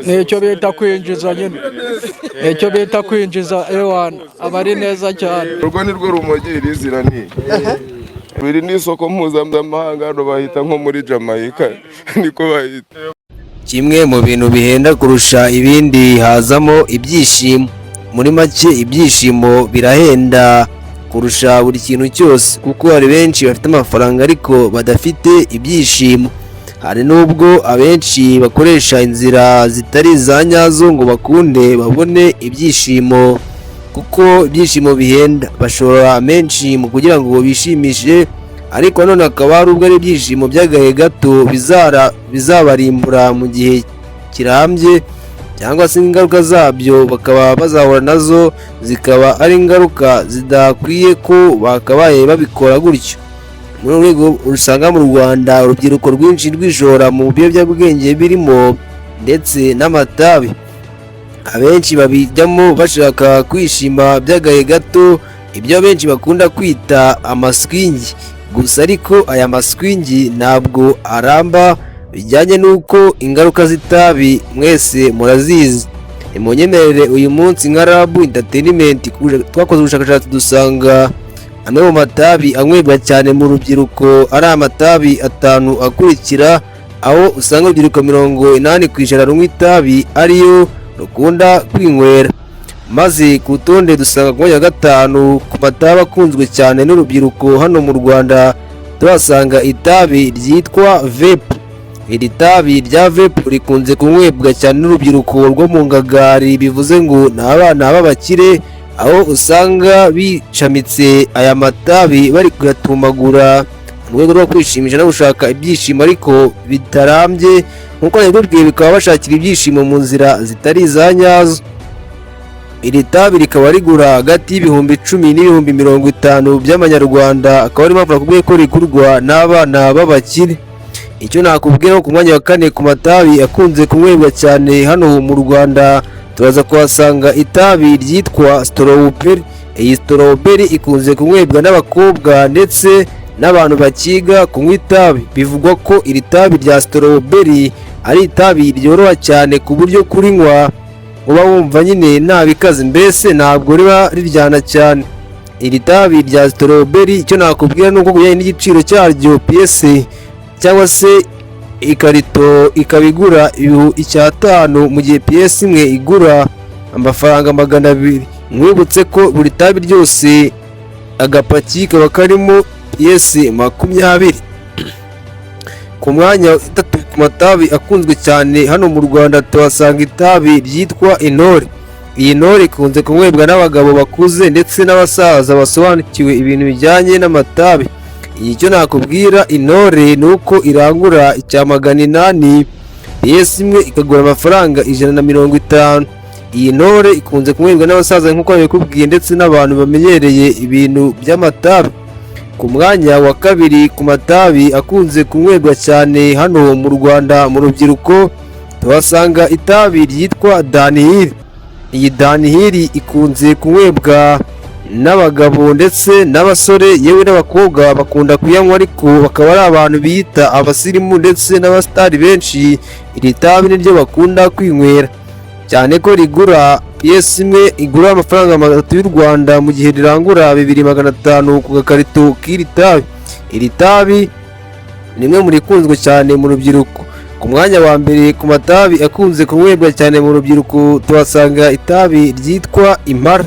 nicyo bita kwinjiza nyine, nicyo bita kwinjiza ewana, aba ari neza cyane. Urwo ni rwo rumogi rizira ni biri n'isoko mpuzamahanga bahita nko muri Jamaica niko bahita. Kimwe mu bintu bihenda kurusha ibindi hazamo ibyishimo. Muri make ibyishimo birahenda kurusha buri kintu cyose, kuko hari benshi bafite amafaranga ariko badafite ibyishimo. Hari nubwo abenshi bakoresha inzira zitari za nyazo ngo bakunde babone ibyishimo, kuko ibyishimo bihenda. Bashora menshi mu kugira ngo bishimishe, ariko none akaba ari ubwo ari ibyishimo by'agahe gato bizabarimbura mu gihe kirambye, cyangwa se ingaruka zabyo bakaba bazahura nazo zikaba ari ingaruka zidakwiye ko bakabaye babikora gutyo. Muri rwego usanga mu Rwanda urubyiruko rwinshi rwishora mu biyobyabwenge birimo ndetse n'amatabi. Abenshi babijyamo bashaka kwishima by'agahe gato, ibyo benshi bakunda kwita amaswingi. Gusa ariko aya maswingi ntabwo aramba, bijyanye n'uko ingaruka z'itabi mwese murazizi. Nimunyemerere uyu munsi nka Rabu Entertainment twakoze ubushakashatsi dusanga amwe mu matabi anywebwa cyane mu rubyiruko ari amatabi 5 akurikira, aho usanga urubyiruko 80% runywa itabi ariyo rukunda kwinywera. Maze ku rutonde dusanga ku mwanya wa 5 ku matabi akunzwe cyane n'urubyiruko hano mu Rwanda tuhasanga itabi ryitwa vape. Iri tabi rya vape rikunze kunywebwa cyane n'urubyiruko rwo mu Ngagari, bivuze ngo ni abana b'abakire, aho usanga bicamitse aya matabi bari kuyatumagura mu rwego rwo kwishimisha no gushaka ibyishimo ariko bitarambye, nk'uko nabibabwiye bikaba bashakira ibyishimo mu nzira zitari iza nyazo. Iri tabi rikaba rigura hagati y'ibihumbi 10 n'ibihumbi 50 by'amanyarwanda, akaba ari mpamvu nakubwiye ko rigurwa n'abana b'abakire. Icyo nakubwira ku mwanya wa 4 ku matabi akunze kunywebwa cyane hano mu Rwanda turaza kuhasanga itabi ryitwa strawberry. Iyi strawberry ikunze kunywebwa n'abakobwa ndetse n'abantu bakiga kunywa itabi. Bivugwa ko iri tabi rya strawberry ari itabi ryoroha cyane ku buryo kurinywa uba wumva nyine nta bikaze, mbese ntabwo riba riryana cyane. Iri tabi rya strawberry icyo nakubwira nuko kujyanye n'igiciro cyaryo PS cyangwa se ikarito ikabigura 5 mu gihe PS imwe igura amafaranga 200. Mwibutse ko buri tabi ryose agapaki kaba karimo PS 20. Ku mwanya wa 3 ku matabi akunzwe cyane hano mu Rwanda tuhasanga itabi ryitwa Intore. Iyi Intore ikunze kunywebwa n'abagabo bakuze ndetse n'abasaza basobanukiwe ibintu bijyanye n'amatabi. Icyo nakubwira Intore nuko irangura icya 800, PS imwe ikagura amafaranga 150. Iyi Intore ikunze kunywebwa n'abasaza nk'uko nabikubwiye ndetse n'abantu bamenyereye ibintu by'amatabi. Ku mwanya wa 2 ku matabi akunze kunywebwa cyane hano mu Rwanda mu rubyiruko tuhasanga itabi ryitwa Danihiri. Iyi Danihiri ikunze kunywebwa n'abagabo ndetse n'abasore yewe n'abakobwa bakunda kuyanywa, ariko bakaba ari abantu biyita abasirimu ndetse n'abastari benshi. Iri tabi niryo bakunda kwinywera cyane ko rigura PS imwe igura amafaranga 3 y'u Rwanda mu gihe rirangura 2500 ku gakarito k'iri tabi. Iri tabi nimwe muri kunzwe cyane mu rubyiruko. Ku mwanya wa 2 ku matabi akunze kunywebwa cyane mu rubyiruko tuhasanga itabi ryitwa Impara.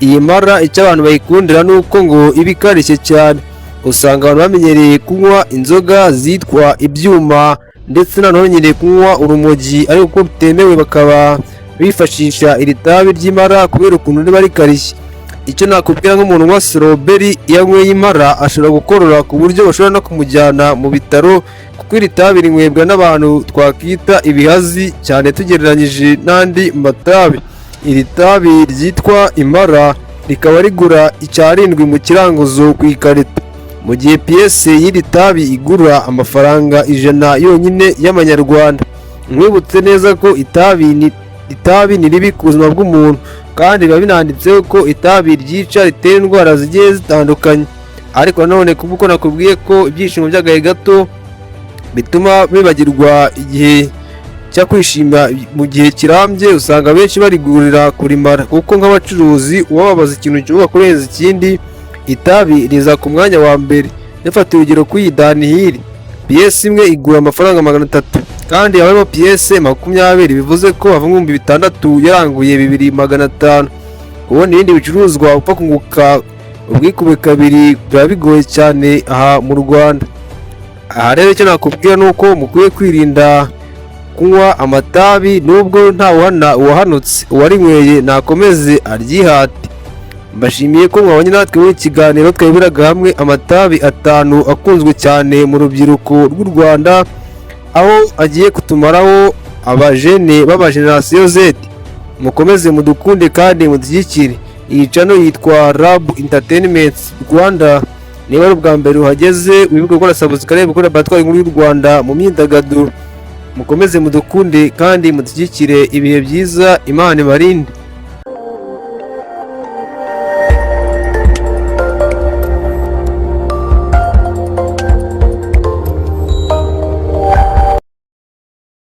Iyi Impara icyo abantu bayikundira nuko ngo ibikarishye cyane. Usanga abantu bamenyereye kunywa inzoga zitwa ibyuma ndetse nanone kunywa urumogi ariko ko bitemewe bakaba bifashisha iri tabi ry'Impara kubera ukuntu riba rikarishye. Icyo nakubwira nk'umuntu wa strawberry yanyweye Impara ashobora gukorora ku buryo bashobora no kumujyana mu bitaro, kuko iri tabi rinywebwa n'abantu twakita ibihazi cyane tugereranyije n'andi matabi. Iri tabi ryitwa Impara rikaba rigura 7 mu kiranguzo ku ikarito, mu gihe PS y'iri tabi igura amafaranga 100 yonyine y'amanyarwanda. Mwibutse neza ko itabi ni ribi ku buzima bw'umuntu, kandi biba binanditseho ko itabi ryica ritera indwara zigiye zitandukanye. Ariko nanone kuko nakubwiye ko ibyishimo by'agahe gato bituma bibagirwa igihe cyakwishima mu gihe kirambye, usanga benshi barigurira kurimara, kuko nk'abacuruzi uwababaza ikintu kivuga kurenza ikindi, itabi riza ku mwanya wa mbere. Dufata urugero kuri iyi Danihili, piyesi imwe igura amafaranga 300, kandi habamo piyesi 20, bivuze ko havamo 6,000 yaranguye 2,500. kubona ibindi bicuruzwa upfa kunguka ubwikube kabiri biba bigoye cyane aha mu Rwanda. Aha rero icyo nakubwira ni uko mukwiye kwirinda kunywa amatabi, nubwo nta uhana uwahanutse, uwarinyweye nakomeze aryihate. Mbashimiye ko mwabonye natwe muri kiganiro twabiraga hamwe amatabi 5 akunzwe cyane mu rubyiruko rw'u Rwanda, aho agiye kutumaraho abajene b'aba generation Z. Mukomeze mudukunde kandi mudushyigikire. Iyi channel yitwa Rab Entertainment Rwanda. Niba ari ubwa mbere uhageze, wibuke gukora subscribe kuri Batwari Inkuru y'u Rwanda mu myidagaduro. Mukomeze mudukunde kandi mudushyigikire. Ibihe byiza, Imana ibarinde.